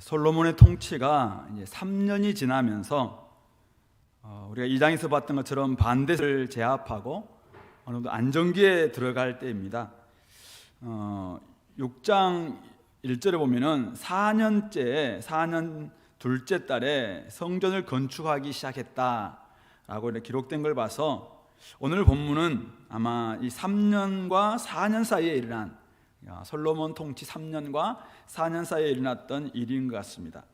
솔로몬의 통치가 이제 3년이 지나면서 우리가 2장에서 봤던 것처럼 반대를 제압하고 어느 정도 안정기에 들어갈 때입니다. 6장 1절에 보면은 4년 둘째 달에 성전을 건축하기 시작했다라고 이렇게 기록된 걸 봐서 오늘 본문은 아마 이 3년과 4년 사이에 일어난 솔로몬 통치 3년과 4년 사이에 일어났던 일인 것 같습니다.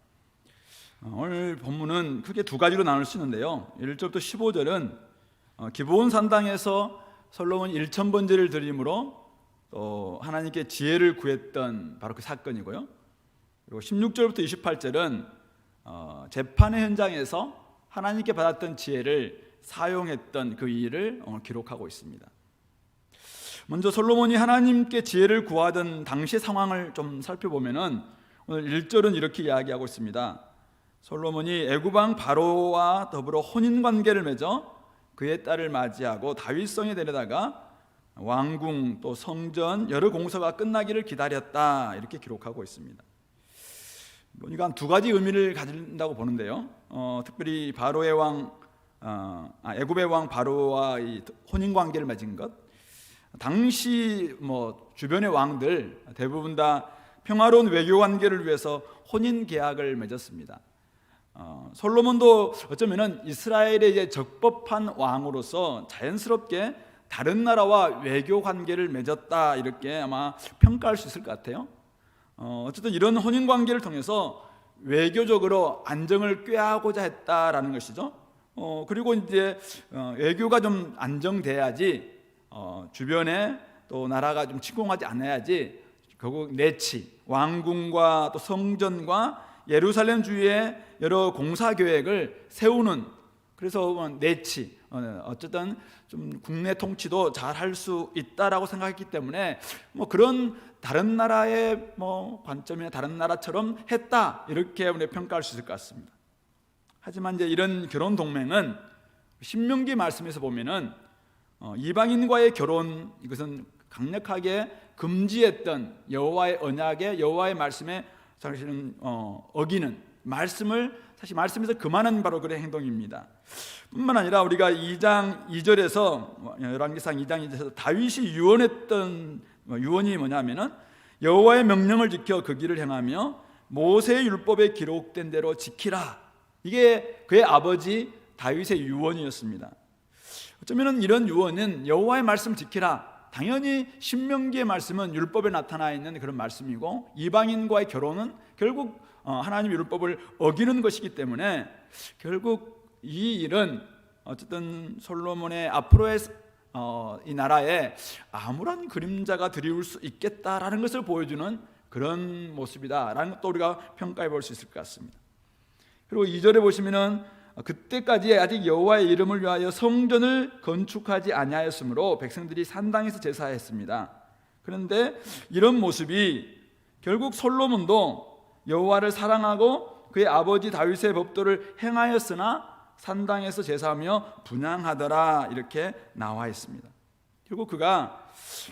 오늘 본문은 크게 두 가지로 나눌 수 있는데요. 1절부터 15절은 기브온 산당에서 솔로몬이 1000번제를 드림으로 또 하나님께 지혜를 구했던 바로 그 사건이고요. 그리고 16절부터 28절은 재판의 현장에서 하나님께 받았던 지혜를 사용했던 그 일을 기록하고 있습니다. 먼저 솔로몬이 하나님께 지혜를 구하던 당시 상황을 좀 살펴보면은 오늘 1절은 이렇게 이야기하고 있습니다. 솔로몬이 애굽왕 바로와 더불어 혼인관계를 맺어 그의 딸을 맞이하고 다윗성에 데려다가 왕궁 또 성전 여러 공사가 끝나기를 기다렸다, 이렇게 기록하고 있습니다. 보니까 한 두 가지 의미를 가진다고 보는데요. 특별히 바로의 애굽의 왕 바로와 이 혼인관계를 맺은 것, 당시 주변의 왕들 대부분 다 평화로운 외교 관계를 위해서 혼인 계약을 맺었습니다. 솔로몬도 어쩌면은 이스라엘의 이제 적법한 왕으로서 자연스럽게 다른 나라와 외교 관계를 맺었다, 이렇게 아마 평가할 수 있을 것 같아요. 어쨌든 이런 혼인 관계를 통해서 외교적으로 안정을 꾀하고자 했다라는 것이죠. 그리고 이제 외교가 좀 안정돼야지 주변에 또 나라가 좀 침공하지 않아야지 결국 내치 왕궁과 또 성전과 예루살렘 주위에 여러 공사 계획을 세우는, 그래서 내치 어쨌든 좀 국내 통치도 잘 할 수 있다라고 생각했기 때문에 그런 다른 나라의 관점이나 다른 나라처럼 했다, 이렇게 우리가 평가할 수 있을 것 같습니다. 하지만 이제 이런 결혼 동맹은 신명기 말씀에서 보면은 이방인과의 결혼, 이것은 강력하게 금지했던 여호와의 언약에, 여호와의 말씀에 사실은 어기는 사실 말씀에서 금하는 바로 그런 행동입니다. 뿐만 아니라 우리가 2장 2절에서 열왕기상 2장 2절에서 다윗이 유언했던 유언이 뭐냐면은 여호와의 명령을 지켜 그 길을 행하며 모세의 율법에 기록된 대로 지키라, 이게 그의 아버지 다윗의 유언이었습니다. 어쩌면 이런 유언은 여호와의 말씀 지키라, 당연히 신명기의 말씀은 율법에 나타나 있는 그런 말씀이고 이방인과의 결혼은 결국 하나님의 율법을 어기는 것이기 때문에 결국 이 일은 어쨌든 솔로몬의 앞으로의 이 나라에 아무런 그림자가 드리울 수 있겠다라는 것을 보여주는 그런 모습이다라는 것도 우리가 평가해 볼 수 있을 것 같습니다. 그리고 2절에 보시면은 그때까지 아직 여호와의 이름을 위하여 성전을 건축하지 아니하였으므로 백성들이 산당에서 제사했습니다. 그런데 이런 모습이 결국 솔로몬도 여호와를 사랑하고 그의 아버지 다윗의 법도를 행하였으나 산당에서 제사하며 분향하더라, 이렇게 나와 있습니다. 결국 그가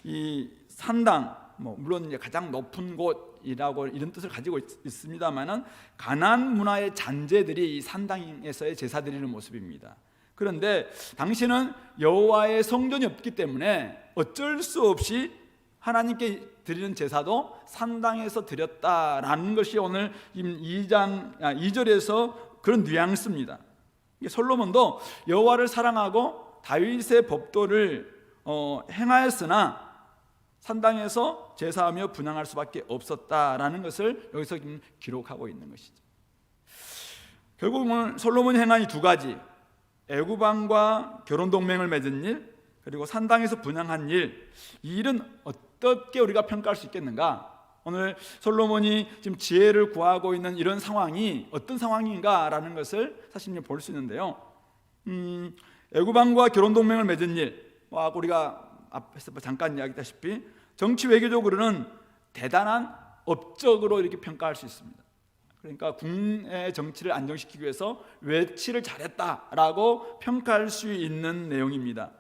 이 산당, 물론 이제 가장 높은 곳이라고 이런 뜻을 가지고 있습니다만은 가나안 문화의 잔재들이 이 산당에서의 제사 드리는 모습입니다. 그런데 당시는 여호와의 성전이 없기 때문에 어쩔 수 없이 하나님께 드리는 제사도 산당에서 드렸다라는 것이 오늘 2절에서 그런 뉘앙스입니다. 솔로몬도 여호와를 사랑하고 다윗의 법도를 행하였으나 산당에서 제사하며 분향할 수밖에 없었다라는 것을 여기서 기록하고 있는 것이죠. 결국은 솔로몬이 행한 이 두 가지, 애굽 왕과 결혼 동맹을 맺은 일, 그리고 산당에서 분향한 일, 이 일은 어떻게 우리가 평가할 수 있겠는가? 오늘 솔로몬이 지금 지혜를 구하고 있는 이런 상황이 어떤 상황인가라는 것을 사실 볼 수 있는데요. 애굽 왕과 결혼 동맹을 맺은 일, 우리가 앞에서 잠깐 이야기했다시피 정치 외교적으로는 대단한 업적으로 이렇게 평가할 수 있습니다. 그러니까 국내 정치를 안정시키기 위해서 외치를 잘했다라고 평가할 수 있는 내용입니다.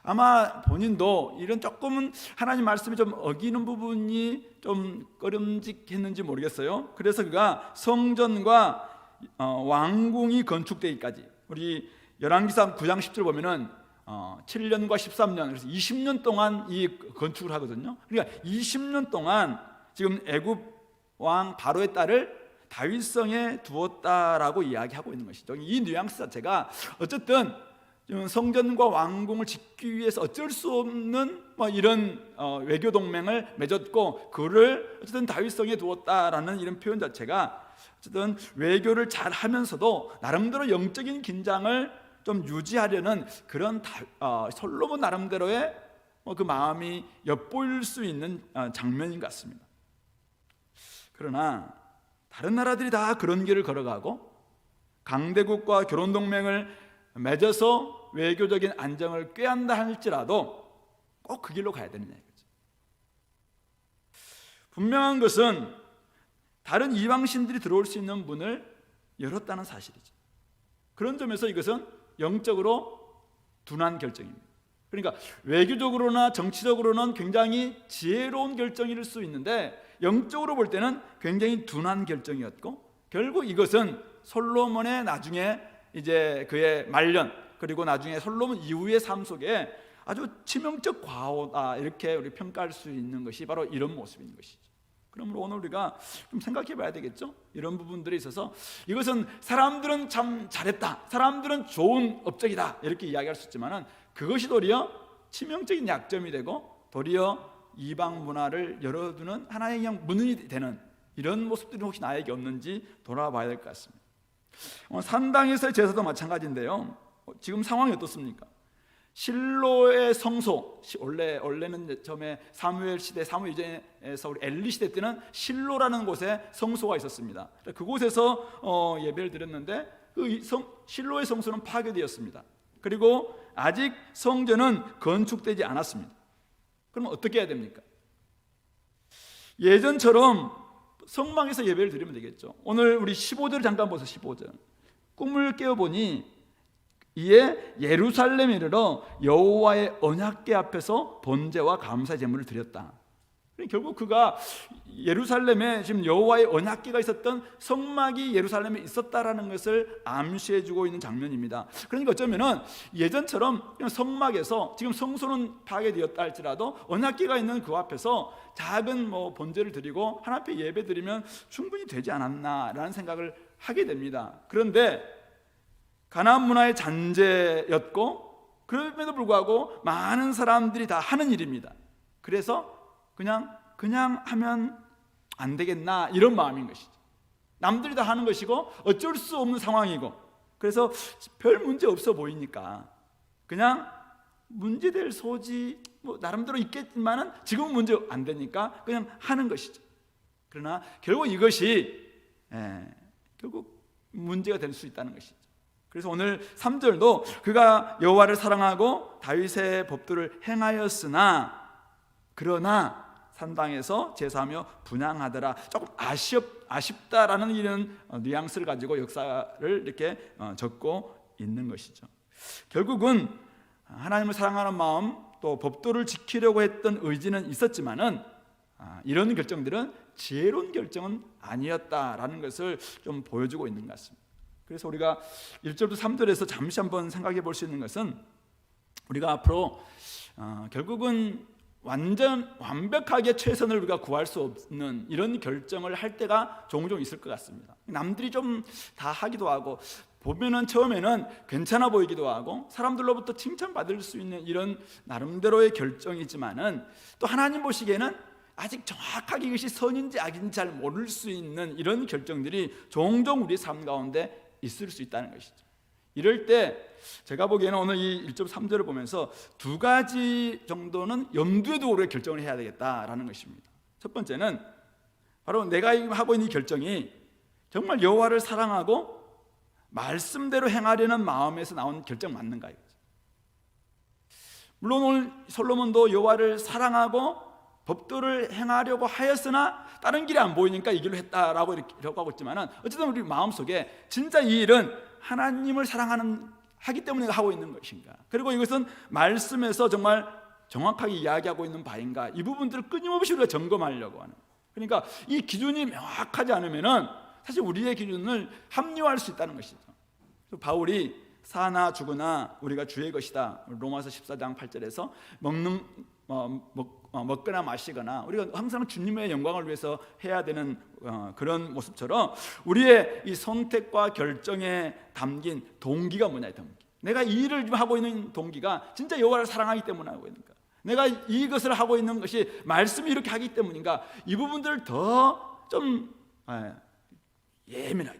아마 본인도 이런 조금은 하나님 말씀에 좀 어기는 부분이 좀 꺼림직했는지 모르겠어요. 그래서 그가 성전과 왕궁이 건축되기까지, 우리 열왕기상 9장 10절 보면은 7년과 13년, 그래서 20년 동안 이 건축을 하거든요. 그러니까 20년 동안 지금 애굽 왕 바로의 딸을 다윗성에 두었다라고 이야기하고 있는 것이죠. 이 뉘앙스 자체가 어쨌든 성전과 왕궁을 짓기 위해서 어쩔 수 없는 이런 외교 동맹을 맺었고, 그를 어쨌든 다윗성에 두었다라는 이런 표현 자체가 어쨌든 외교를 잘 하면서도 나름대로 영적인 긴장을 좀 유지하려는 그런 솔로몬 나름대로의 그 마음이 엿보일 수 있는 장면인 것 같습니다. 그러나 다른 나라들이 다 그런 길을 걸어가고 강대국과 결혼동맹을 맺어서 외교적인 안정을 꾀한다 할지라도 꼭 그 길로 가야 되느냐 이거죠. 분명한 것은 다른 이방신들이 들어올 수 있는 문을 열었다는 사실이죠. 그런 점에서 이것은 영적으로 둔한 결정입니다. 그러니까 외교적으로나 정치적으로는 굉장히 지혜로운 결정일 수 있는데, 영적으로 볼 때는 굉장히 둔한 결정이었고, 결국 이것은 솔로몬의 나중에 이제 그의 말년, 그리고 나중에 솔로몬 이후의 삶 속에 아주 치명적 과오다, 이렇게 우리 평가할 수 있는 것이 바로 이런 모습인 것이죠. 그러므로 오늘 우리가 좀 생각해 봐야 되겠죠. 이런 부분들에 있어서 이것은 사람들은 참 잘했다, 사람들은 좋은 업적이다, 이렇게 이야기할 수 있지만은 그것이 도리어 치명적인 약점이 되고 도리어 이방 문화를 열어두는 하나의 그냥 문이 되는 이런 모습들이 혹시 나에게 없는지 돌아봐야 될 것 같습니다. 산당에서의 제사도 마찬가지인데요. 지금 상황이 어떻습니까? 실로의 성소, 원래는 처음에 사무엘 시대, 사무엘 이전에서 우리 엘리 시대 때는 실로라는 곳에 성소가 있었습니다. 그곳에서 예배를 드렸는데 그 실로의 성소는 파괴되었습니다. 그리고 아직 성전은 건축되지 않았습니다. 그럼 어떻게 해야 됩니까? 예전처럼 성막에서 예배를 드리면 되겠죠. 오늘 우리 15절 잠깐 보세요. 15절. 꿈을 깨어보니 이에 예루살렘에 이르러 여호와의 언약궤 앞에서 번제와 감사 제물을 드렸다. 결국 그가 예루살렘에 지금 여호와의 언약궤가 있었던 성막이 예루살렘에 있었다라는 것을 암시해주고 있는 장면입니다. 그러니까 어쩌면은 예전처럼 성막에서, 지금 성소는 파괴되었다 할지라도 언약궤가 있는 그 앞에서 작은 번제를 드리고 하나님 앞에 예배 드리면 충분히 되지 않았나라는 생각을 하게 됩니다. 그런데 가나안 문화의 잔재였고, 그럼에도 불구하고 많은 사람들이 다 하는 일입니다. 그래서 그냥 하면 안 되겠나, 이런 마음인 것이죠. 남들이 다 하는 것이고 어쩔 수 없는 상황이고, 그래서 별 문제 없어 보이니까 그냥 문제될 소지 나름대로 있겠지만은 지금은 문제 안 되니까 그냥 하는 것이죠. 그러나 결국 이것이 결국 문제가 될 수 있다는 것이죠. 그래서 오늘 3절도 그가 여호와를 사랑하고 다윗의 법도를 행하였으나 그러나 산당에서 제사하며 분향하더라. 조금 아쉽다라는 이런 뉘앙스를 가지고 역사를 이렇게 적고 있는 것이죠. 결국은 하나님을 사랑하는 마음, 또 법도를 지키려고 했던 의지는 있었지만은 이런 결정들은 지혜로운 결정은 아니었다라는 것을 좀 보여주고 있는 것 같습니다. 그래서 우리가 1절부터 3절에서 잠시 한번 생각해 볼 수 있는 것은, 우리가 앞으로 결국은 완벽하게 최선을 우리가 구할 수 없는 이런 결정을 할 때가 종종 있을 것 같습니다. 남들이 좀 다 하기도 하고, 보면은 처음에는 괜찮아 보이기도 하고 사람들로부터 칭찬받을 수 있는 이런 나름대로의 결정이지만은, 또 하나님 보시기에는 아직 정확하게 이것이 선인지 악인지 잘 모를 수 있는 이런 결정들이 종종 우리 삶 가운데 있을 수 있다는 것이죠. 이럴 때 제가 보기에는 오늘 이 1절 3절을 보면서 두 가지 정도는 염두에 두고 우리가 결정을 해야 되겠다라는 것입니다. 첫 번째는 바로 내가 하고 있는 이 결정이 정말 여호와를 사랑하고 말씀대로 행하려는 마음에서 나온 결정 맞는가 이거죠. 물론 오늘 솔로몬도 여호와를 사랑하고 법도를 행하려고 하였으나 다른 길이 안 보이니까 이 길로 했다라고 이렇게 하고 있지만은, 어쨌든 우리 마음속에 진짜 이 일은 하나님을 사랑하는 하기 때문에 하고 있는 것인가? 그리고 이것은 말씀에서 정말 정확하게 이야기하고 있는 바인가? 이 부분들을 끊임없이 우리가 점검하려고 하는. 그러니까 이 기준이 명확하지 않으면은 사실 우리의 기준을 합리화할 수 있다는 것이죠. 바울이 사나 죽으나 우리가 주의 것이다. 로마서 14장 8절에서 먹거나 마시거나 우리가 항상 주님의 영광을 위해서 해야 되는 그런 모습처럼 우리의 이 선택과 결정에 담긴 동기가 뭐냐, 동기. 내가 이 일을 하고 있는 동기가 진짜 여호와를 사랑하기 때문에 하고 있는가? 내가 이것을 하고 있는 것이 말씀이 이렇게 하기 때문인가? 이 부분들을 더 좀 예민하게,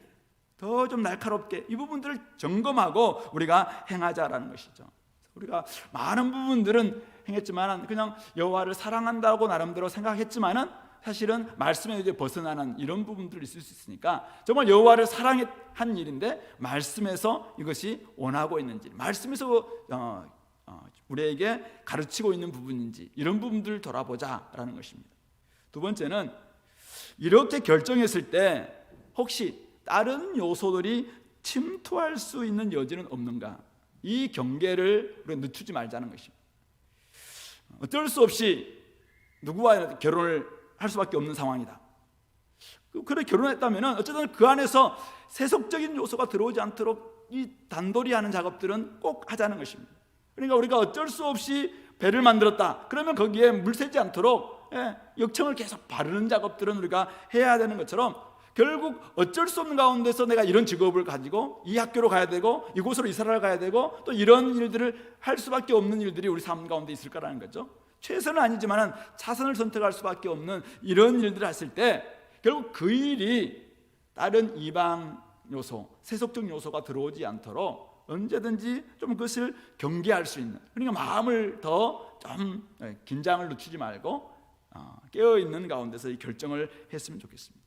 더 좀 날카롭게 이 부분들을 점검하고 우리가 행하자라는 것이죠. 우리가 많은 부분들은 행했지만 그냥 여호와를 사랑한다고 나름대로 생각했지만은 사실은 말씀에 이제 벗어나는 이런 부분들이 있을 수 있으니까 정말 여호와를 사랑한 일인데 말씀에서 이것이 원하고 있는지, 말씀에서 우리에게 가르치고 있는 부분인지 이런 부분들을 돌아보자라는 것입니다. 두 번째는 이렇게 결정했을 때 혹시 다른 요소들이 침투할 수 있는 여지는 없는가? 이 경계를 우리가 늦추지 말자는 것입니다. 어쩔 수 없이 누구와 결혼을 할 수밖에 없는 상황이다. 그래 결혼했다면 어쨌든 그 안에서 세속적인 요소가 들어오지 않도록 이 단돌이 하는 작업들은 꼭 하자는 것입니다. 그러니까 우리가 어쩔 수 없이 배를 만들었다. 그러면 거기에 물 새지 않도록 역청을 계속 바르는 작업들은 우리가 해야 되는 것처럼 결국 어쩔 수 없는 가운데서 내가 이런 직업을 가지고 이 학교로 가야 되고 이곳으로 이사를 가야 되고 또 이런 일들을 할 수밖에 없는 일들이 우리 삶 가운데 있을 거라는 거죠. 최선은 아니지만 차선을 선택할 수밖에 없는 이런 일들을 했을 때 결국 그 일이 다른 이방 요소, 세속적 요소가 들어오지 않도록 언제든지 좀 그것을 경계할 수 있는, 그러니까 마음을 더 좀 긴장을 늦추지 말고 깨어있는 가운데서 이 결정을 했으면 좋겠습니다.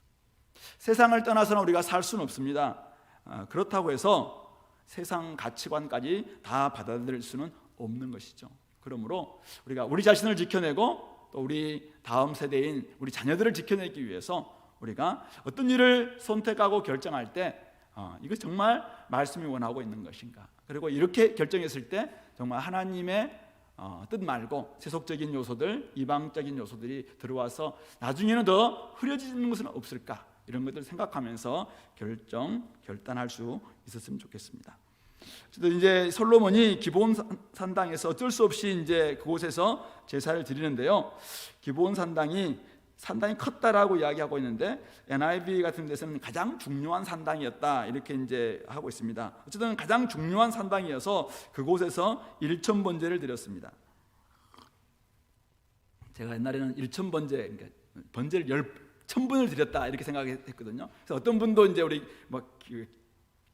세상을 떠나서는 우리가 살 수는 없습니다. 그렇다고 해서 세상 가치관까지 다 받아들일 수는 없는 것이죠. 그러므로 우리가 우리 자신을 지켜내고 또 우리 다음 세대인 우리 자녀들을 지켜내기 위해서 우리가 어떤 일을 선택하고 결정할 때 이거 정말 말씀이 원하고 있는 것인가? 그리고 이렇게 결정했을 때 정말 하나님의 뜻 말고 세속적인 요소들, 이방적인 요소들이 들어와서 나중에는 더 흐려지는 것은 없을까? 이런 것들을 생각하면서 결단할 수 있었으면 좋겠습니다. 이제 솔로몬이 기브온 산당에서 어쩔 수 없이 이제 그곳에서 제사를 드리는데요. 기브온 산당이 상당히 컸다라고 이야기하고 있는데 NIV 같은 데서는 가장 중요한 산당이었다 이렇게 이제 하고 있습니다. 어쨌든 가장 중요한 산당이어서 그곳에서 1,000번제를 드렸습니다. 제가 옛날에는 1,000번제, 그러니까 번제를 1,000번을 드렸다 이렇게 생각했거든요. 그래서 어떤 분도 이제 우리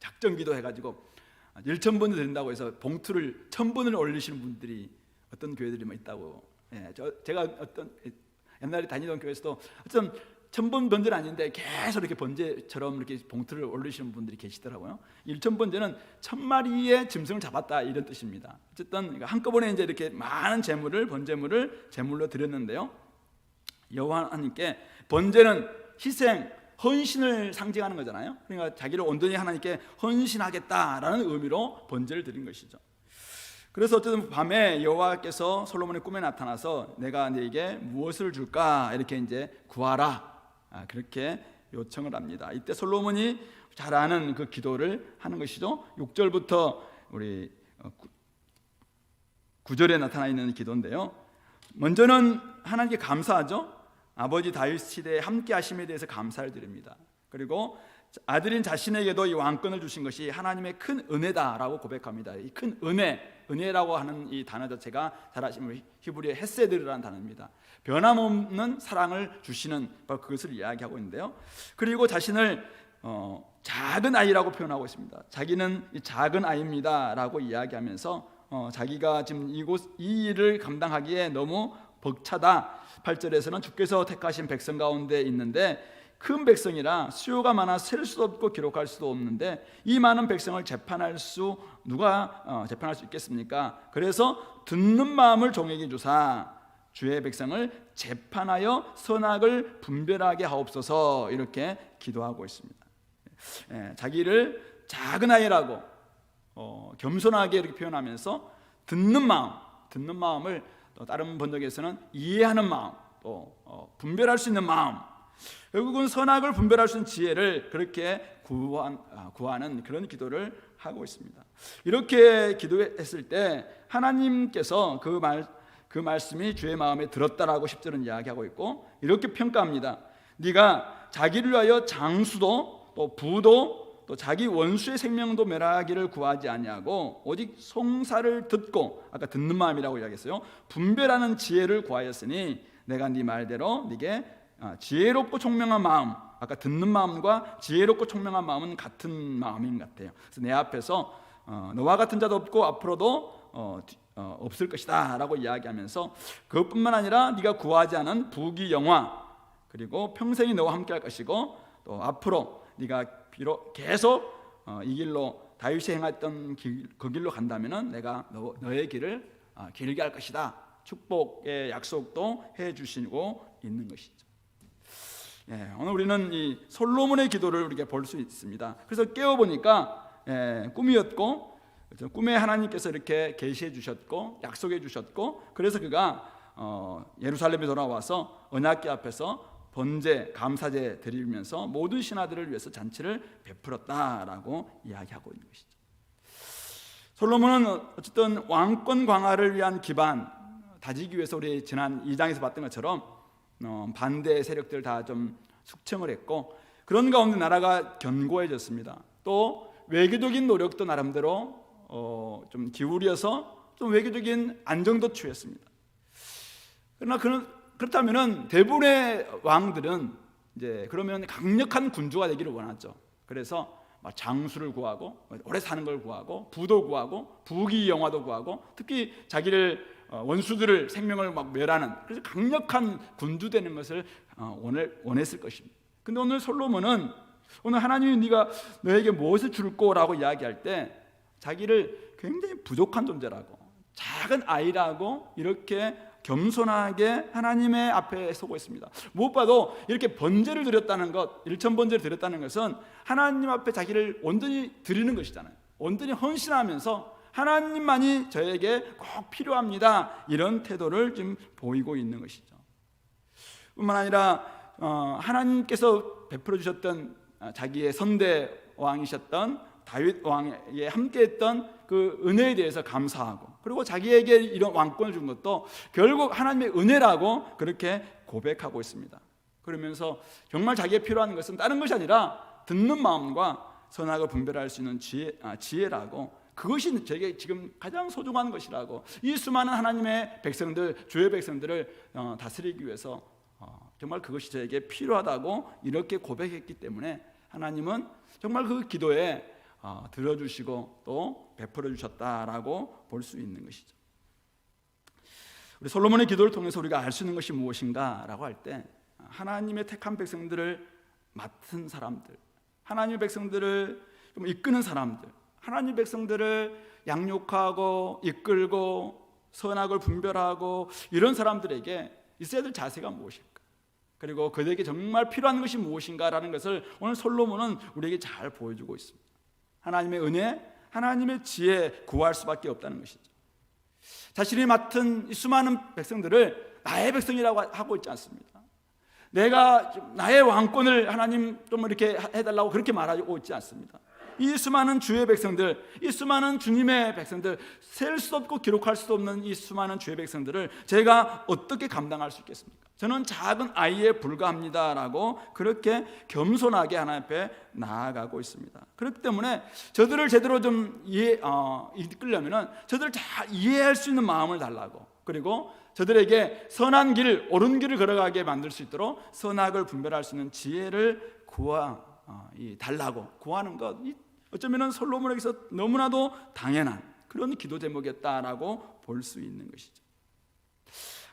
작정기도 해가지고 1,000번을 드린다고 해서 봉투를 1,000번을 올리시는 분들이 어떤 교회들이 있다고. 제가 어떤 옛날에 다니던 교회에서도 어떤 1,000번 번제는 아닌데 계속 이렇게 번제처럼 이렇게 봉투를 올리시는 분들이 계시더라고요. 1,000번제는 1,000마리의 짐승을 잡았다 이런 뜻입니다. 어쨌든 한꺼번에 이제 이렇게 많은 제물을 번제물을 제물로 드렸는데요. 여호와 하나님께 번제는 희생, 헌신을 상징하는 거잖아요. 그러니까 자기를 온전히 하나님께 헌신하겠다라는 의미로 번제를 드린 것이죠. 그래서 어쨌든 밤에 여호와께서 솔로몬의 꿈에 나타나서 내가 너에게 무엇을 줄까 이렇게 이제 구하라 그렇게 요청을 합니다. 이때 솔로몬이 잘 아는 그 기도를 하는 것이죠. 6절부터 우리 9절에 나타나 있는 기도인데요. 먼저는 하나님께 감사하죠. 아버지 다윗 시대에 함께 하심에 대해서 감사를 드립니다. 그리고 아들인 자신에게도 이 왕권을 주신 것이 하나님의 큰 은혜다라고 고백합니다. 이 큰 은혜라고 하는 이 단어 자체가 잘 아시는 히브리의 헤세드라는 단어입니다. 변함없는 사랑을 주시는 그것을 이야기하고 있는데요. 그리고 자신을 작은 아이라고 표현하고 있습니다. 자기는 작은 아이입니다라고 이야기하면서 자기가 지금 이 일을 감당하기에 너무 벅차다. 8절에서는 주께서 택하신 백성 가운데 있는데 큰 백성이라 수요가 많아 셀 수도 없고 기록할 수도 없는데 이 많은 백성을 누가 재판할 수 있겠습니까? 그래서 듣는 마음을 종에게 주사 주의 백성을 재판하여 선악을 분별하게 하옵소서 이렇게 기도하고 있습니다. 자기를 작은 아이라고 겸손하게 이렇게 표현하면서 듣는 마음을 또 다른 번역에서는 이해하는 마음, 또 분별할 수 있는 마음, 결국은 선악을 분별할 수 있는 지혜를 그렇게 구하는 그런 기도를 하고 있습니다. 이렇게 기도했을 때 하나님께서 그 말씀이 주의 마음에 들었다라고 10절은 이야기하고 있고, 이렇게 평가합니다. 네가 자기를 위하여 장수도 또 부도 또 자기 원수의 생명도 멸하기를 구하지 아니하고 오직 송사를 듣고, 아까 듣는 마음이라고 이야기했어요. 분별하는 지혜를 구하였으니 내가 네 말대로 네게 지혜롭고 총명한 마음, 아까 듣는 마음과 지혜롭고 총명한 마음은 같은 마음인 것 같아요. 그래서 내 앞에서 너와 같은 자도 없고 앞으로도 없을 것이다 라고 이야기하면서, 그것뿐만 아니라 네가 구하지 않은 부귀 영화, 그리고 평생이 너와 함께 할 것이고, 또 앞으로 네가 비록 계속 이 길로 다윗이 행했던 그 길로 간다면은 내가 너의 길을 길게 할 것이다, 축복의 약속도 해 주시고 있는 것이죠. 오늘 우리는 이 솔로몬의 기도를 우리가 볼 수 있습니다. 그래서 깨어보니까 꿈이었고, 꿈에 하나님께서 이렇게 계시해 주셨고 약속해 주셨고, 그래서 그가 예루살렘에 돌아와서 언약궤 앞에서 번제 감사제 드리면서 모든 신하들을 위해서 잔치를 베풀었다라고 이야기하고 있는 것이죠. 솔로몬은 어쨌든 왕권 강화를 위한 기반 다지기 위해서 우리 지난 2장에서 봤던 것처럼 반대 세력들 다 좀 숙청을 했고, 그런 가운데 나라가 견고해졌습니다. 또 외교적인 노력도 나름대로 좀 기울여서 좀 외교적인 안정도 취했습니다. 그러나 그렇다면은 대부분의 왕들은 이제 그러면 강력한 군주가 되기를 원하죠. 그래서 장수를 구하고 오래 사는 걸 구하고 부도 구하고 부귀 영화도 구하고, 특히 자기를 원수들을 생명을 막 멸하는, 그래서 강력한 군주 되는 것을 원했을 것입니다. 근데 오늘 솔로몬은 오늘 하나님이 네가 너에게 무엇을 줄 거라고 이야기할 때 자기를 굉장히 부족한 존재라고, 작은 아이라고 이렇게 겸손하게 하나님의 앞에 서고 있습니다. 무엇보다도 이렇게 번제를 드렸다는 것, 일천번제를 드렸다는 것은 하나님 앞에 자기를 온전히 드리는 것이잖아요. 온전히 헌신하면서 하나님만이 저에게 꼭 필요합니다, 이런 태도를 지금 보이고 있는 것이죠. 뿐만 아니라 하나님께서 베풀어 주셨던 자기의 선대 왕이셨던 다윗 왕에 함께했던 그 은혜에 대해서 감사하고, 그리고 자기에게 이런 왕권을 준 것도 결국 하나님의 은혜라고 그렇게 고백하고 있습니다. 그러면서 정말 자기에 필요한 것은 다른 것이 아니라 듣는 마음과 선악을 분별할 수 있는 지혜라고, 그것이 제게 지금 가장 소중한 것이라고, 이 수많은 하나님의 백성들, 주의 백성들을 다스리기 위해서 정말 그것이 저에게 필요하다고 이렇게 고백했기 때문에 하나님은 정말 그 기도에 들어주시고 또 베풀어 주셨다라고 볼 수 있는 것이죠. 우리 솔로몬의 기도를 통해서 우리가 알 수 있는 것이 무엇인가라고 할 때, 하나님의 택한 백성들을 맡은 사람들, 하나님의 백성들을 좀 이끄는 사람들, 하나님의 백성들을 양육하고 이끌고 선악을 분별하고 이런 사람들에게 있어야 될 자세가 무엇일까, 그리고 그들에게 정말 필요한 것이 무엇인가라는 것을 오늘 솔로몬은 우리에게 잘 보여주고 있습니다. 하나님의 은혜, 하나님의 지혜 구할 수밖에 없다는 것이죠. 자신이 맡은 이 수많은 백성들을 나의 백성이라고 하고 있지 않습니다. 내가 나의 왕권을 하나님 좀 이렇게 해달라고 그렇게 말하고 있지 않습니다. 이 수많은 주의 백성들, 이 수많은 주님의 백성들, 셀 수 없고 기록할 수 없는 이 수많은 주의 백성들을 제가 어떻게 감당할 수 있겠습니까? 저는 작은 아이에 불과합니다라고 그렇게 겸손하게 하나님 앞에 나아가고 있습니다. 그렇기 때문에 저들을 제대로 좀 이끌려면은 저들을 잘 이해할 수 있는 마음을 달라고, 그리고 저들에게 선한 길, 옳은 길을 걸어가게 만들 수 있도록 선악을 분별할 수 있는 지혜를 달라고 구하는 것, 어쩌면 솔로몬에게서 너무나도 당연한 그런 기도 제목이었다라고 볼 수 있는 것이죠.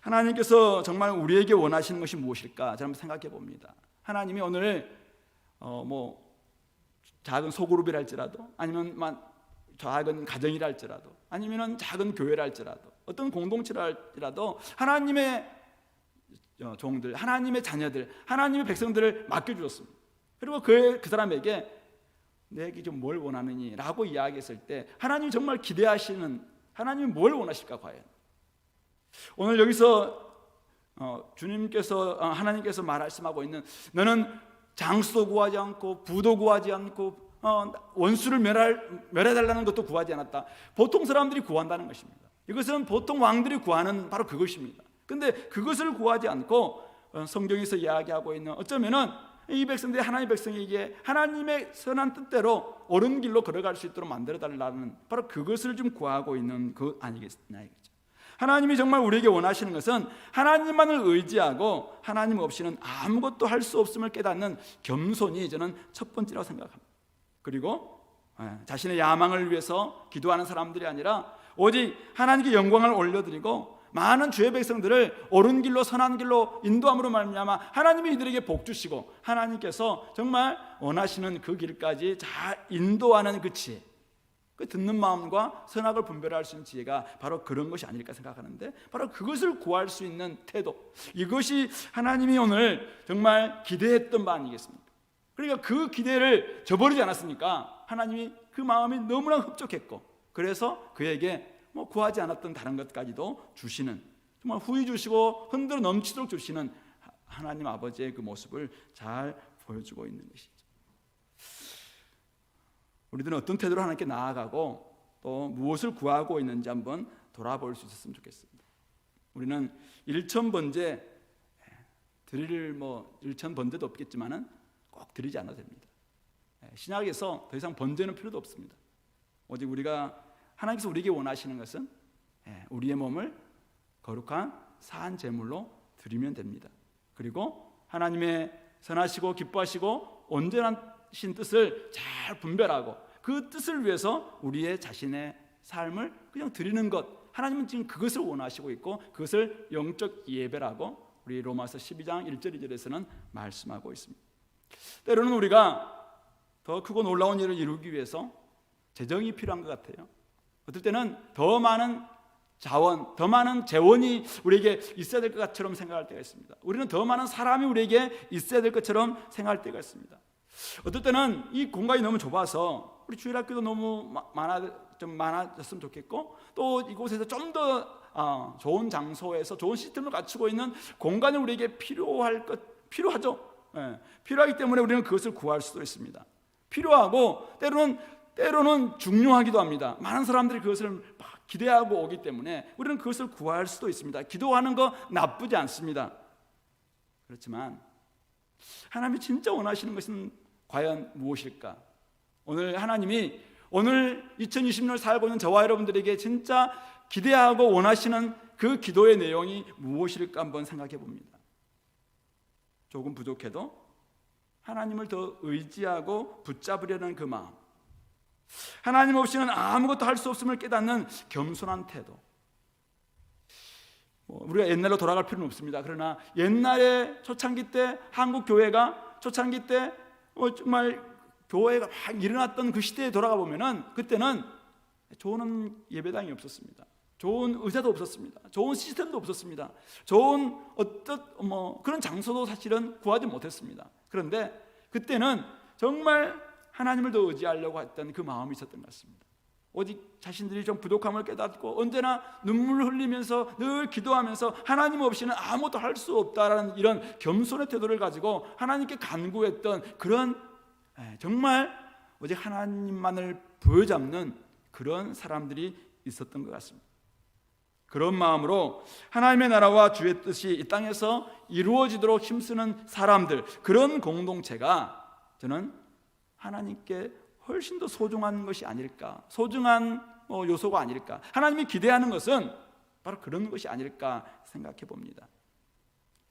하나님께서 정말 우리에게 원하시는 것이 무엇일까? 저는 한번 생각해 봅니다. 하나님이 오늘 작은 소그룹이랄지라도, 아니면 작은 가정이랄지라도, 아니면 작은 교회랄지라도, 어떤 공동체랄지라도 하나님의 종들, 하나님의 자녀들, 하나님의 백성들을 맡겨주셨습니다. 그리고 그 사람에게 내게 좀 뭘 원하느니 라고 이야기했을 때 하나님이 정말 기대하시는, 하나님이 뭘 원하실까 과연? 오늘 여기서 하나님께서 말씀하고 있는, 너는 장수도 구하지 않고 부도 구하지 않고 원수를 멸해달라는 것도 구하지 않았다. 보통 사람들이 구한다는 것입니다. 이것은 보통 왕들이 구하는 바로 그것입니다. 근데 그것을 구하지 않고 성경에서 이야기하고 있는, 어쩌면은 이 백성들이 하나님의 백성에게 하나님의 선한 뜻대로 옳은 길로 걸어갈 수 있도록 만들어달라는 바로 그것을 좀 구하고 있는 것 아니겠냐. 하나님이 정말 우리에게 원하시는 것은 하나님만을 의지하고 하나님 없이는 아무것도 할 수 없음을 깨닫는 겸손이 저는 첫 번째라고 생각합니다. 그리고 자신의 야망을 위해서 기도하는 사람들이 아니라 오직 하나님께 영광을 올려드리고 많은 주의 백성들을 옳은 길로 선한 길로 인도함으로 말미암아 하나님이 이들에게 복 주시고 하나님께서 정말 원하시는 그 길까지 잘 인도하는 그 지혜, 그 듣는 마음과 선악을 분별할 수 있는 지혜가 바로 그런 것이 아닐까 생각하는데, 바로 그것을 구할 수 있는 태도, 이것이 하나님이 오늘 정말 기대했던 바 아니겠습니까? 그러니까 그 기대를 저버리지 않았으니까 하나님이 그 마음이 너무나 흡족했고, 그래서 그에게 구하지 않았던 다른 것까지도 주시는, 정말 후히 주시고 흔들어 넘치도록 주시는 하나님 아버지의 그 모습을 잘 보여주고 있는 것이죠. 우리들은 어떤 태도로 하나님께 나아가고 또 무엇을 구하고 있는지 한번 돌아볼 수 있었으면 좋겠습니다. 우리는 일천번제 드릴 일천번제도 없겠지만은 꼭 드리지 않아도 됩니다. 신약에서 더 이상 번제는 필요도 없습니다. 오직 하나님께서 우리에게 원하시는 것은 우리의 몸을 거룩한 산 제물로 드리면 됩니다. 그리고 하나님의 선하시고 기뻐하시고 온전하신 뜻을 잘 분별하고 그 뜻을 위해서 우리의 자신의 삶을 그냥 드리는 것, 하나님은 지금 그것을 원하시고 있고 그것을 영적 예배라고 우리 로마서 12장 1절 2절에서는 말씀하고 있습니다. 때로는 우리가 더 크고 놀라운 일을 이루기 위해서 재정이 필요한 것 같아요. 어떨 때는 더 많은 자원, 더 많은 재원이 우리에게 있어야 될 것처럼 생각할 때가 있습니다. 우리는 더 많은 사람이 우리에게 있어야 될 것처럼 생각할 때가 있습니다. 어떨 때는 이 공간이 너무 좁아서 우리 주일학교도 너무 많아졌으면 좋겠고, 또 이곳에서 좀 더 좋은 장소에서 좋은 시스템을 갖추고 있는 공간이 우리에게 필요하죠. 필요하기 때문에 우리는 그것을 구할 수도 있습니다. 필요하고 때로는 중요하기도 합니다. 많은 사람들이 그것을 막 기대하고 오기 때문에 우리는 그것을 구할 수도 있습니다. 기도하는 거 나쁘지 않습니다. 그렇지만 하나님이 진짜 원하시는 것은 과연 무엇일까? 하나님이 2020년을 살고 있는 저와 여러분들에게 진짜 기대하고 원하시는 그 기도의 내용이 무엇일까 한번 생각해 봅니다. 조금 부족해도 하나님을 더 의지하고 붙잡으려는 그 마음, 하나님 없이는 아무것도 할 수 없음을 깨닫는 겸손한 태도. 우리가 옛날로 돌아갈 필요는 없습니다. 그러나 옛날에 초창기 때 한국 교회가 초창기 때 정말 교회가 막 일어났던 그 시대에 돌아가 보면은 그때는 좋은 예배당이 없었습니다. 좋은 의자도 없었습니다. 좋은 시스템도 없었습니다. 좋은 그런 장소도 사실은 구하지 못했습니다. 그런데 그때는 정말 하나님을 더 의지하려고 했던 그 마음이 있었던 것 같습니다. 오직 자신들이 좀 부족함을 깨닫고 언제나 눈물을 흘리면서 늘 기도하면서 하나님 없이는 아무것도 할 수 없다라는 이런 겸손의 태도를 가지고 하나님께 간구했던 그런, 정말 오직 하나님만을 부여잡는 그런 사람들이 있었던 것 같습니다. 그런 마음으로 하나님의 나라와 주의 뜻이 이 땅에서 이루어지도록 힘쓰는 사람들, 그런 공동체가 저는 하나님께 훨씬 더 소중한 것이 아닐까, 소중한 요소가 아닐까, 하나님이 기대하는 것은 바로 그런 것이 아닐까 생각해 봅니다.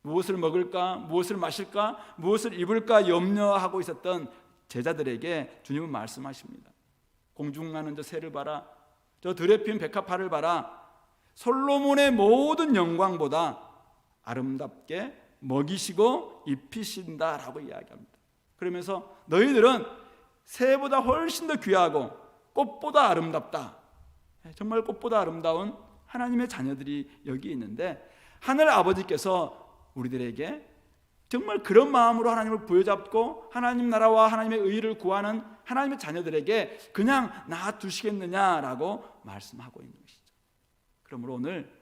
무엇을 먹을까, 무엇을 마실까, 무엇을 입을까 염려하고 있었던 제자들에게 주님은 말씀하십니다. 공중나는 저 새를 봐라, 저 들에 핀 백합화를 봐라, 솔로몬의 모든 영광보다 아름답게 먹이시고 입히신다라고 이야기합니다. 그러면서 너희들은 새보다 훨씬 더 귀하고 꽃보다 아름답다. 정말 꽃보다 아름다운 하나님의 자녀들이 여기 있는데, 하늘 아버지께서 우리들에게 정말 그런 마음으로 하나님을 부여잡고 하나님 나라와 하나님의 의를 구하는 하나님의 자녀들에게 그냥 놔두시겠느냐라고 말씀하고 있는 것이죠. 그러므로 오늘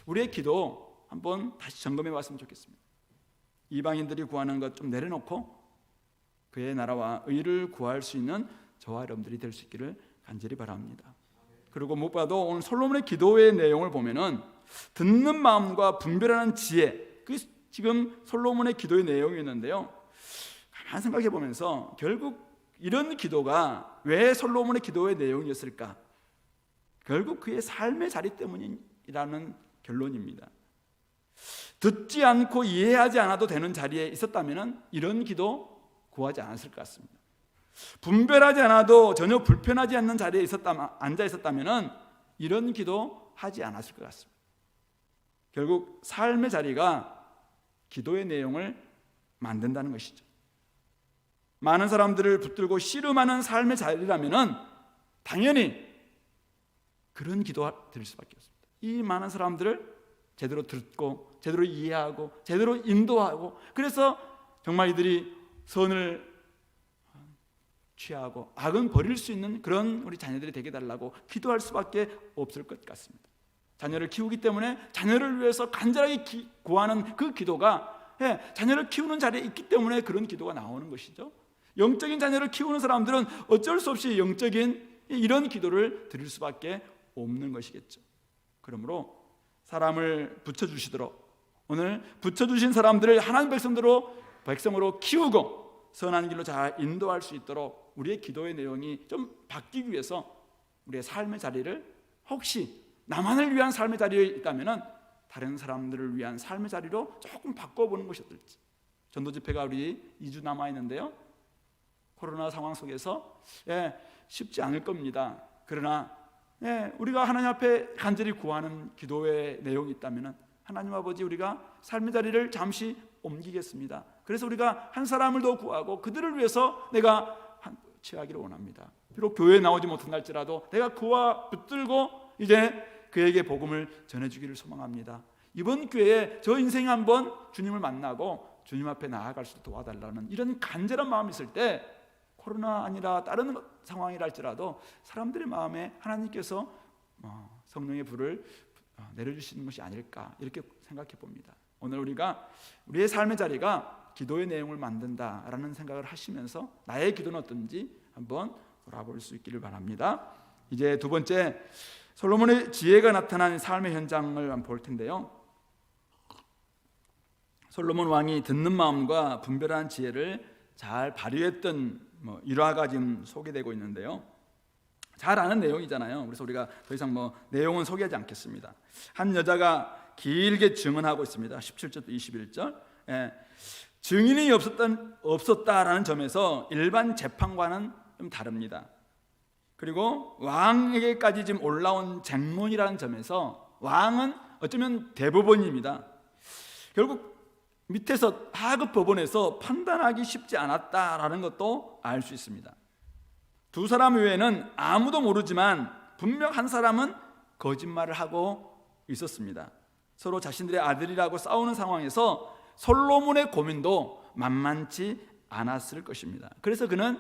우리의 기도 한번 다시 점검해 봤으면 좋겠습니다. 이방인들이 구하는 것 좀 내려놓고 그의 나라와 의를 구할 수 있는 저와 여러분들이 될 수 있기를 간절히 바랍니다. 그리고 무엇보다도 오늘 솔로몬의 기도의 내용을 보면은 듣는 마음과 분별하는 지혜, 그게 지금 솔로몬의 기도의 내용이었는데요, 가만 생각해 보면서 결국 이런 기도가 왜 솔로몬의 기도의 내용이었을까? 결국 그의 삶의 자리 때문이라는 결론입니다. 듣지 않고 이해하지 않아도 되는 자리에 있었다면 이런 기도 구하지 않았을 것 같습니다. 분별하지 않아도 전혀 불편하지 않는 자리에 앉아 있었다면 이런 기도 하지 않았을 것 같습니다. 결국 삶의 자리가 기도의 내용을 만든다는 것이죠. 많은 사람들을 붙들고 씨름하는 삶의 자리라면 당연히 그런 기도가 될 수밖에 없습니다. 이 많은 사람들을 제대로 듣고 제대로 이해하고 제대로 인도하고, 그래서 정말 이들이 선을 취하고 악은 버릴 수 있는 그런 우리 자녀들이 되게 달라고 기도할 수밖에 없을 것 같습니다. 자녀를 키우기 때문에 자녀를 위해서 간절하게 구하는 그 기도가 자녀를 키우는 자리에 있기 때문에 그런 기도가 나오는 것이죠. 영적인 자녀를 키우는 사람들은 어쩔 수 없이 영적인 이런 기도를 드릴 수밖에 없는 것이겠죠. 그러므로 사람을 붙여주시도록 오늘 붙여주신 사람들을 하나님 백성으로 키우고 선한 길로 잘 인도할 수 있도록 우리의 기도의 내용이 좀 바뀌기 위해서 우리의 삶의 자리를, 혹시 나만을 위한 삶의 자리에 있다면 다른 사람들을 위한 삶의 자리로 조금 바꿔보는 것이 어떨지. 전도 집회가 우리 2주 남아있는데요, 코로나 상황 속에서 쉽지 않을 겁니다. 그러나 우리가 하나님 앞에 간절히 구하는 기도의 내용이 있다면 하나님 아버지, 우리가 삶의 자리를 잠시 옮기겠습니다. 그래서 우리가 한 사람을 더 구하고 그들을 위해서 내가 취하기를 원합니다. 비록 교회에 나오지 못한달지라도 내가 그와 붙들고 이제 그에게 복음을 전해주기를 소망합니다. 이번 기회에 저 인생에 한번 주님을 만나고 주님 앞에 나아갈 수 있도록 도와달라는 이런 간절한 마음이 있을 때, 코로나 아니라 다른 상황이랄지라도 사람들의 마음에 하나님께서 성령의 불을 내려주시는 것이 아닐까, 이렇게 생각해 봅니다. 오늘 우리가 우리의 삶의 자리가 기도의 내용을 만든다라는 생각을 하시면서 나의 기도는 어떤지 한번 돌아볼 수 있기를 바랍니다. 이제 두 번째, 솔로몬의 지혜가 나타난 삶의 현장을 한번 볼 텐데요, 솔로몬 왕이 듣는 마음과 분별하는 지혜를 잘 발휘했던 일화가 지금 소개되고 있는데요, 잘 아는 내용이잖아요. 그래서 우리가 더 이상 내용은 소개하지 않겠습니다. 한 여자가 길게 증언하고 있습니다. 17절부터 21절. 증인이 없었다라는 점에서 일반 재판과는 좀 다릅니다. 그리고 왕에게까지 지금 올라온 쟁론이라는 점에서 왕은 어쩌면 대법원입니다. 결국 밑에서 하급 법원에서 판단하기 쉽지 않았다라는 것도 알 수 있습니다. 두 사람 외에는 아무도 모르지만 분명 한 사람은 거짓말을 하고 있었습니다. 서로 자신들의 아들이라고 싸우는 상황에서 솔로몬의 고민도 만만치 않았을 것입니다. 그래서 그는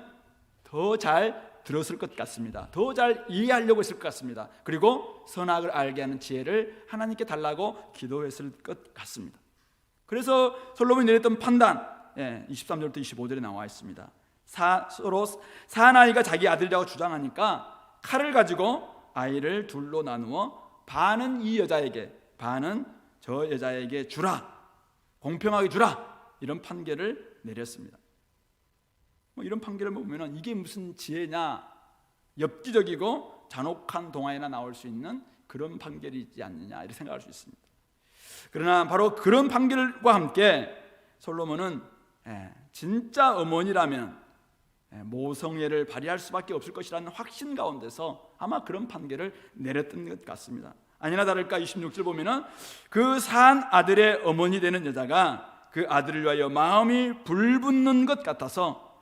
더 잘 들었을 것 같습니다. 더 잘 이해하려고 했을 것 같습니다. 그리고 선악을 알게 하는 지혜를 하나님께 달라고 기도했을 것 같습니다. 그래서 솔로몬이 내렸던 판단, 23절부터 25절에 나와 있습니다. 서로 사나이가 자기 아들이라고 주장하니까 칼을 가지고 아이를 둘로 나누어 반은 이 여자에게, 반은 저 여자에게 주라, 공평하게 주라, 이런 판결을 내렸습니다. 이런 판결을 보면 이게 무슨 지혜냐, 엽기적이고 잔혹한 동화에나 나올 수 있는 그런 판결이지 않느냐, 이렇게 생각할 수 있습니다. 그러나 바로 그런 판결과 함께 솔로몬은 진짜 어머니라면 모성애를 발휘할 수밖에 없을 것이라는 확신 가운데서 아마 그런 판결을 내렸던 것 같습니다. 아니나 다를까 26절 보면은 그 산 아들의 어머니 되는 여자가 그 아들을 위하여 마음이 불붙는 것 같아서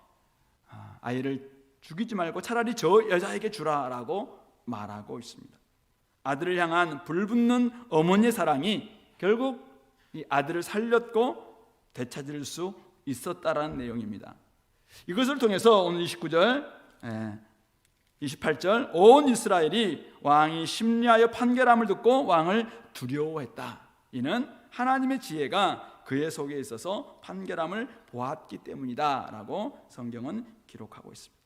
아이를 죽이지 말고 차라리 저 여자에게 주라라고 말하고 있습니다. 아들을 향한 불붙는 어머니의 사랑이 결국 이 아들을 살렸고 되찾을 수 있었다라는 내용입니다. 이것을 통해서 오늘 29절, 28절 온 이스라엘이 왕이 심리하여 판결함을 듣고 왕을 두려워했다. 이는 하나님의 지혜가 그의 속에 있어서 판결함을 보았기 때문이다 라고 성경은 기록하고 있습니다.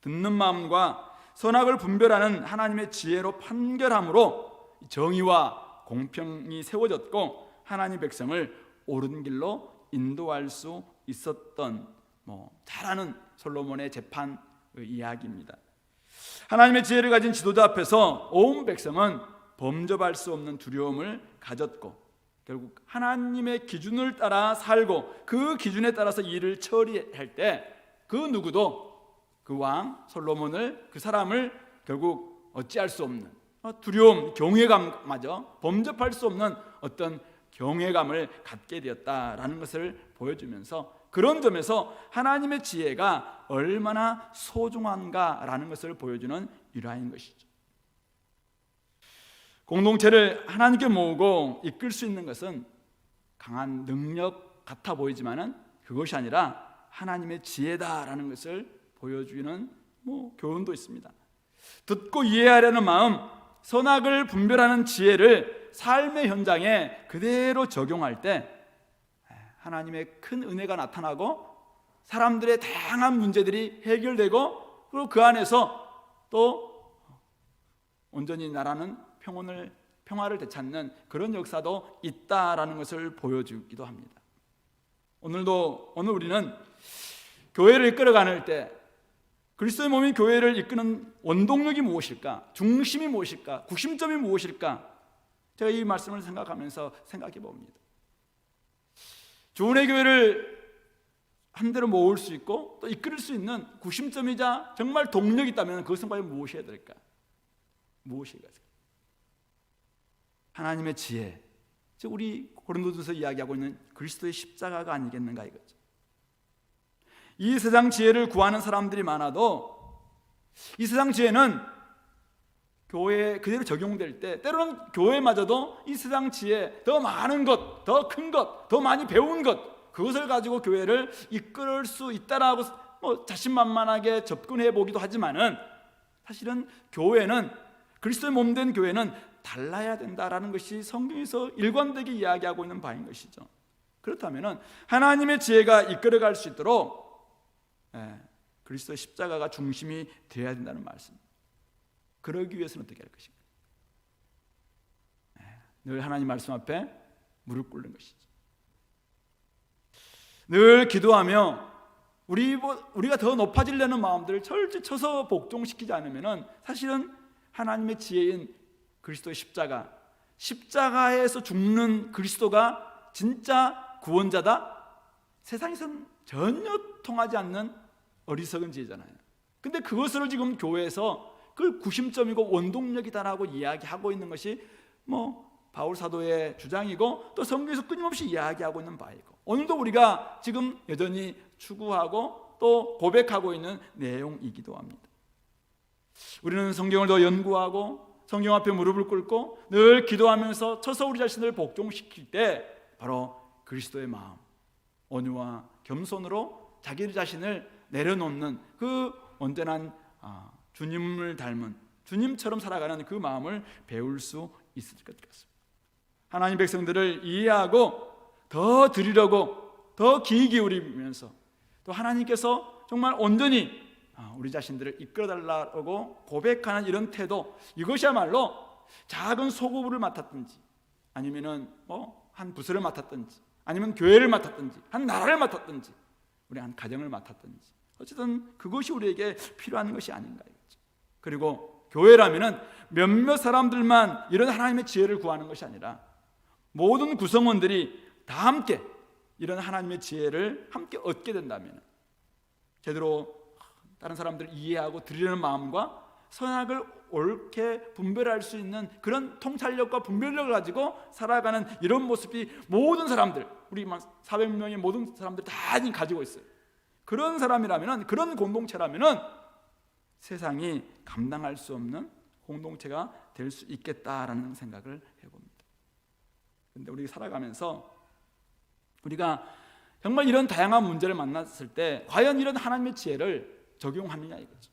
듣는 마음과 선악을 분별하는 하나님의 지혜로 판결함으로 정의와 공평이 세워졌고 하나님 백성을 옳은 길로 인도할 수 있었던 잘 아는 솔로몬의 재판의 이야기입니다. 하나님의 지혜를 가진 지도자 앞에서 온 백성은 범접할 수 없는 두려움을 가졌고 결국 하나님의 기준을 따라 살고 그 기준에 따라서 일을 처리할 때 그 누구도 그 왕 솔로몬을, 그 사람을 결국 어찌할 수 없는 두려움, 경외감마저 범접할 수 없는 어떤 경외감을 갖게 되었다라는 것을 보여주면서 그런 점에서 하나님의 지혜가 얼마나 소중한가라는 것을 보여주는 일화인 것이죠. 공동체를 하나님께 모으고 이끌 수 있는 것은 강한 능력 같아 보이지만은 그것이 아니라 하나님의 지혜다라는 것을 보여주는 교훈도 있습니다. 듣고 이해하려는 마음, 선악을 분별하는 지혜를 삶의 현장에 그대로 적용할 때 하나님의 큰 은혜가 나타나고 사람들의 다양한 문제들이 해결되고 그리고 그 안에서 또 온전히 나라는 평화를 되찾는 그런 역사도 있다라는 것을 보여주기도 합니다. 오늘 우리는 교회를 이끌어가는 때 그리스도의 몸인 교회를 이끄는 원동력이 무엇일까? 중심이 무엇일까? 구심점이 무엇일까? 제가 이 말씀을 생각하면서 생각해 봅니다. 주은의 교회를 한 대로 모을 수 있고 또 이끌 수 있는 구심점이자 정말 동력이 있다면 그것은 과연 무엇이어야 될까? 무엇이어야 될까? 하나님의 지혜, 즉 우리 고린도전서 이야기하고 있는 그리스도의 십자가가 아니겠는가 이거죠. 이 세상 지혜를 구하는 사람들이 많아도 이 세상 지혜는 교회에 그대로 적용될 때 때로는 교회마저도 이 세상 지혜, 더 많은 것, 더 큰 것, 더 많이 배운 것, 그것을 가지고 교회를 이끌 수 있다라고 자신만만하게 접근해 보기도 하지만은 사실은 교회는, 그리스도의 몸된 교회는 달라야 된다라는 것이 성경에서 일관되게 이야기하고 있는 바인 것이죠. 그렇다면은 하나님의 지혜가 이끌어갈 수 있도록 그리스도의 십자가가 중심이 되어야 된다는 말씀. 그러기 위해서는 어떻게 할 것인가? 늘 하나님 말씀 앞에 무릎 꿇는 것이죠. 늘 기도하며 우리가 더 높아지려는 마음들을 철저히 쳐서 복종시키지 않으면 사실은 하나님의 지혜인 그리스도의 십자가에서 죽는 그리스도가 진짜 구원자다? 세상에서는 전혀 통하지 않는 어리석은 지혜잖아요. 근데 그것을 지금 교회에서 그걸 구심점이고 원동력이다라고 이야기하고 있는 것이 바울 사도의 주장이고 또 성경에서 끊임없이 이야기하고 있는 바이고 오늘도 우리가 지금 여전히 추구하고 또 고백하고 있는 내용이기도 합니다. 우리는 성경을 더 연구하고 성경 앞에 무릎을 꿇고 늘 기도하면서 쳐서 우리 자신을 복종시킬 때 바로 그리스도의 마음, 온유와 겸손으로 자기 자신을 내려놓는 그 온전한 주님을 닮은 주님처럼 살아가는 그 마음을 배울 수 있을 것 같습니다. 하나님 백성들을 이해하고 더 드리려고 더 귀 기울이면서 또 하나님께서 정말 온전히 우리 자신들을 이끌어달라고 고백하는 이런 태도, 이것이야말로 작은 소구부를 맡았든지 아니면은 한 부서를 맡았든지 아니면 교회를 맡았든지 한 나라를 맡았든지 우리 한 가정을 맡았든지 어쨌든 그것이 우리에게 필요한 것이 아닌가 이거죠. 그리고 교회라면은 몇몇 사람들만 이런 하나님의 지혜를 구하는 것이 아니라 모든 구성원들이 다 함께 이런 하나님의 지혜를 함께 얻게 된다면 제대로 다른 사람들을 이해하고 드리려는 마음과 선악을 옳게 분별할 수 있는 그런 통찰력과 분별력을 가지고 살아가는 이런 모습이 모든 사람들, 우리 400명의 모든 사람들 다 가지고 있어요. 그런 사람이라면, 그런 공동체라면 세상이 감당할 수 없는 공동체가 될 수 있겠다라는 생각을 해봅니다. 그런데 우리 살아가면서 우리가 정말 이런 다양한 문제를 만났을 때 과연 이런 하나님의 지혜를 적용하느냐 이거죠.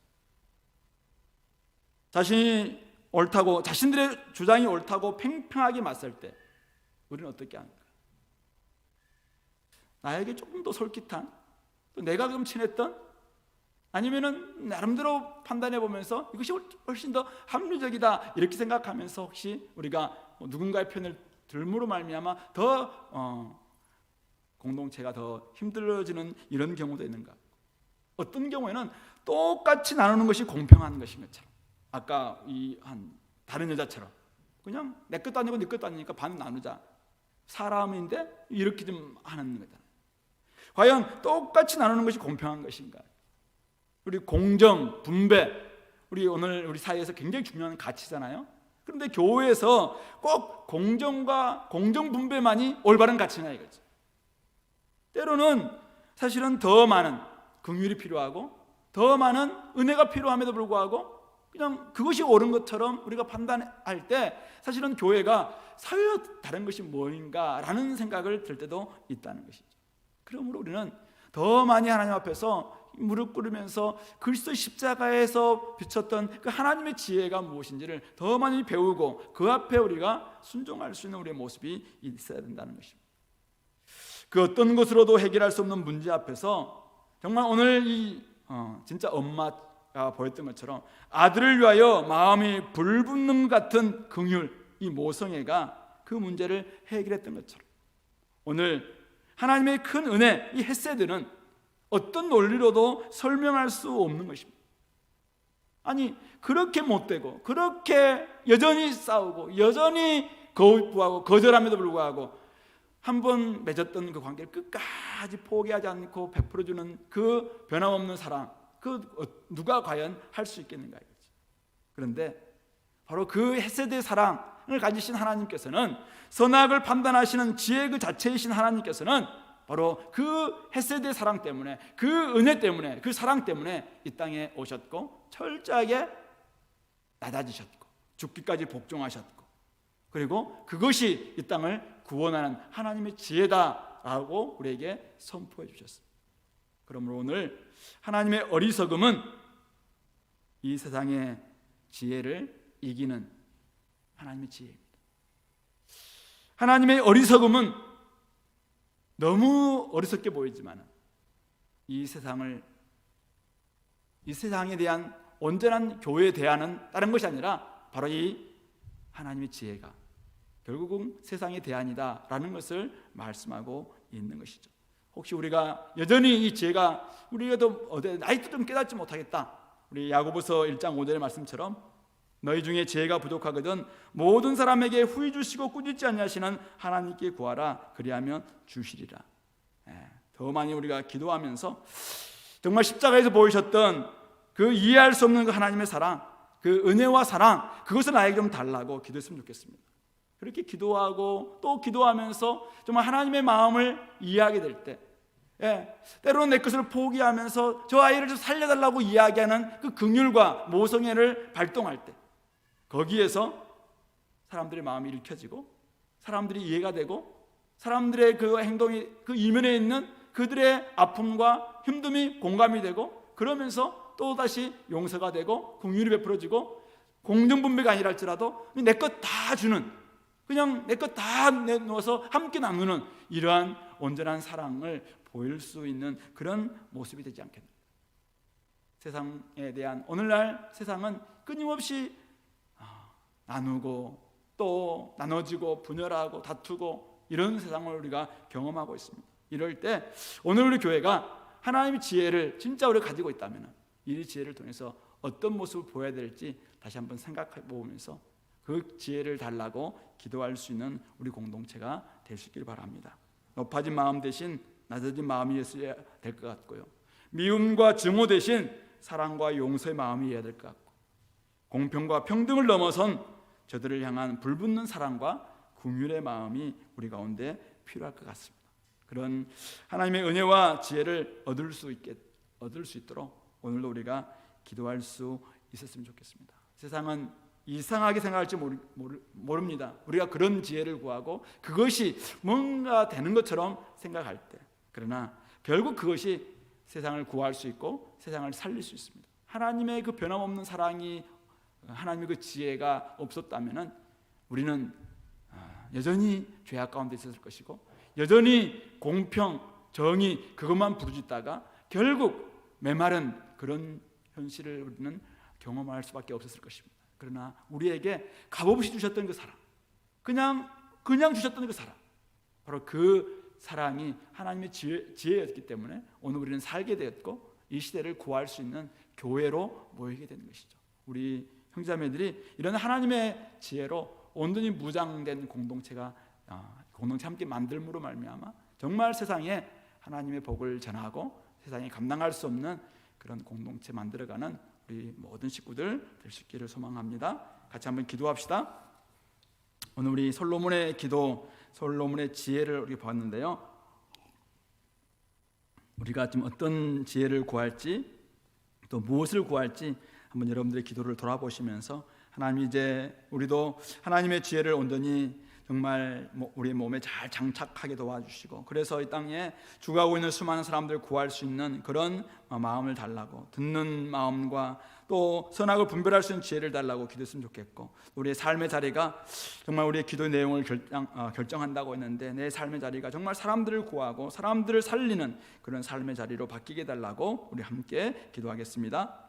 자신이 옳다고, 자신들의 주장이 옳다고 팽팽하게 맞설 때 우리는 어떻게 합니까? 나에게 조금 더 솔깃한, 또 내가 좀 친했던, 아니면은 나름대로 판단해 보면서 이것이 훨씬 더 합리적이다 이렇게 생각하면서 혹시 우리가 누군가의 편을 들므로 말미암아 더 공동체가 더 힘들어지는 이런 경우도 있는가? 어떤 경우에는 똑같이 나누는 것이 공평한 것인 것처럼, 아까 다른 여자처럼 그냥 내 것도 아니고 네 것도 아니니까 반 나누자, 사람인데 이렇게 좀 하는 거다. 과연 똑같이 나누는 것이 공평한 것인가? 우리 공정, 분배, 오늘 우리 사회에서 굉장히 중요한 가치잖아요. 그런데 교회에서 꼭 공정과 공정 분배만이 올바른 가치냐 이거죠. 때로는 사실은 더 많은 긍휼이 필요하고 더 많은 은혜가 필요함에도 불구하고 그냥 그것이 옳은 것처럼 우리가 판단할 때 사실은 교회가 사회와 다른 것이 뭐인가라는 생각을 들 때도 있다는 것이죠. 그러므로 우리는 더 많이 하나님 앞에서 무릎 꿇으면서 그리스도 십자가에서 비쳤던 그 하나님의 지혜가 무엇인지를 더 많이 배우고 그 앞에 우리가 순종할 수 있는 우리의 모습이 있어야 된다는 것입니다. 그 어떤 것으로도 해결할 수 없는 문제 앞에서 정말 오늘 진짜 엄마가 보였던 것처럼 아들을 위하여 마음이 불붙는 것 같은 긍휼, 이 모성애가 그 문제를 해결했던 것처럼 오늘 하나님의 큰 은혜, 이 헤세드는 어떤 논리로도 설명할 수 없는 것입니다. 아니 그렇게 못되고 그렇게 여전히 싸우고 여전히 거부하고 거절함에도 불구하고 한번 맺었던 그 관계를 끝까지 포기하지 않고 베풀어주는 그 변함없는 사랑, 누가 과연 할 수 있겠는가 이거지. 그런데 바로 그 헤세드의 사랑을 가지신 하나님께서는, 선악을 판단하시는 지혜 그 자체이신 하나님께서는 바로 그 헤세드의 사랑 때문에, 그 은혜 때문에, 그 사랑 때문에 이 땅에 오셨고 철저하게 낮아지셨고 죽기까지 복종하셨고, 그리고 그것이 이 땅을 구원하는 하나님의 지혜다라고 우리에게 선포해 주셨습니다. 그러므로 오늘 하나님의 어리석음은 이 세상의 지혜를 이기는 하나님의 지혜입니다. 하나님의 어리석음은 너무 어리석게 보이지만 이 세상에 대한 온전한 교회에 대하는 다른 것이 아니라 바로 이 하나님의 지혜가 결국은 세상의 대안이다라는 것을 말씀하고 있는 것이죠. 혹시 우리가 여전히 이 지혜가 우리가 나이도 좀 깨닫지 못하겠다, 우리 야고보서 1장 5절의 말씀처럼 너희 중에 지혜가 부족하거든 모든 사람에게 후히 주시고 꾸짖지 아니하시는 하나님께 구하라, 그리하면 주시리라. 더 많이 우리가 기도하면서 정말 십자가에서 보이셨던 그 이해할 수 없는 그 하나님의 사랑, 그 은혜와 사랑, 그것을 나에게 좀 달라고 기도했으면 좋겠습니다. 그렇게 기도하고 또 기도하면서 정말 하나님의 마음을 이해하게 될 때, 때로는 내 것을 포기하면서 저 아이를 좀 살려달라고 이야기하는 그 긍휼과 모성애를 발동할 때, 거기에서 사람들의 마음이 읽혀지고 사람들이 이해가 되고 사람들의 그 행동이 그 이면에 있는 그들의 아픔과 힘듦이 공감이 되고, 그러면서 또다시 용서가 되고 긍휼이 베풀어지고 공정분배가 아니라 할지라도 내 것 다 주는, 그냥 내 것 다 내놓아서 함께 나누는 이러한 온전한 사랑을 보일 수 있는 그런 모습이 되지 않겠나. 세상에 대한, 오늘날 세상은 끊임없이 나누고 또 나눠지고 분열하고 다투고 이런 세상을 우리가 경험하고 있습니다. 이럴 때 오늘 우리 교회가 하나님의 지혜를 진짜 우리가 가지고 있다면 이 지혜를 통해서 어떤 모습을 보여야 될지 다시 한번 생각해 보면서 그 지혜를 달라고 기도할 수 있는 우리 공동체가 될 수 있기를 바랍니다. 높아진 마음 대신 낮아진 마음이었어야 될 것 같고요, 미움과 증오 대신 사랑과 용서의 마음이어야 될 것 같고, 공평과 평등을 넘어선 저들을 향한 불붙는 사랑과 긍휼의 마음이 우리 가운데 필요할 것 같습니다. 그런 하나님의 은혜와 지혜를 얻을 수 있도록 오늘도 우리가 기도할 수 있었으면 좋겠습니다. 세상은 이상하게 생각할지 모릅니다. 우리가 그런 지혜를 구하고 그것이 뭔가 되는 것처럼 생각할 때, 그러나 결국 그것이 세상을 구할 수 있고 세상을 살릴 수 있습니다. 하나님의 그 변함없는 사랑이, 하나님의 그 지혜가 없었다면 우리는 여전히 죄악 가운데 있었을 것이고, 여전히 공평, 정의 그것만 부르짖다가 결국 메마른 그런 현실을 우리는 경험할 수밖에 없었을 것입니다. 그러나 우리에게 값없이 주셨던 그 사랑, 그냥 주셨던 그 사랑, 바로 그 사랑이 하나님의 지혜였기 때문에 오늘 우리는 살게 되었고 이 시대를 구할 수 있는 교회로 모이게 되는 것이죠. 우리 형제자매들이 이런 하나님의 지혜로 온전히 무장된 공동체 함께 만들므로 말미암아 정말 세상에 하나님의 복을 전하고 세상에 감당할 수 없는 그런 공동체 만들어가는 우리 모든 식구들 될 수 있기를 소망합니다. 같이 한번 기도합시다. 오늘 우리 솔로몬의 기도, 솔로몬의 지혜를 우리 봤는데요. 우리가 지금 어떤 지혜를 구할지, 또 무엇을 구할지 한번 여러분들의 기도를 돌아보시면서 하나님, 이제 우리도 하나님의 지혜를 온전히 정말 우리 몸에 잘 장착하게 도와주시고, 그래서 이 땅에 죽어가고 있는 수많은 사람들을 구할 수 있는 그런 마음을 달라고, 듣는 마음과 또 선악을 분별할 수 있는 지혜를 달라고 기도했으면 좋겠고, 우리의 삶의 자리가 정말 우리의 기도의 내용을 결정한다고 했는데 내 삶의 자리가 정말 사람들을 구하고 사람들을 살리는 그런 삶의 자리로 바뀌게 달라고 우리 함께 기도하겠습니다.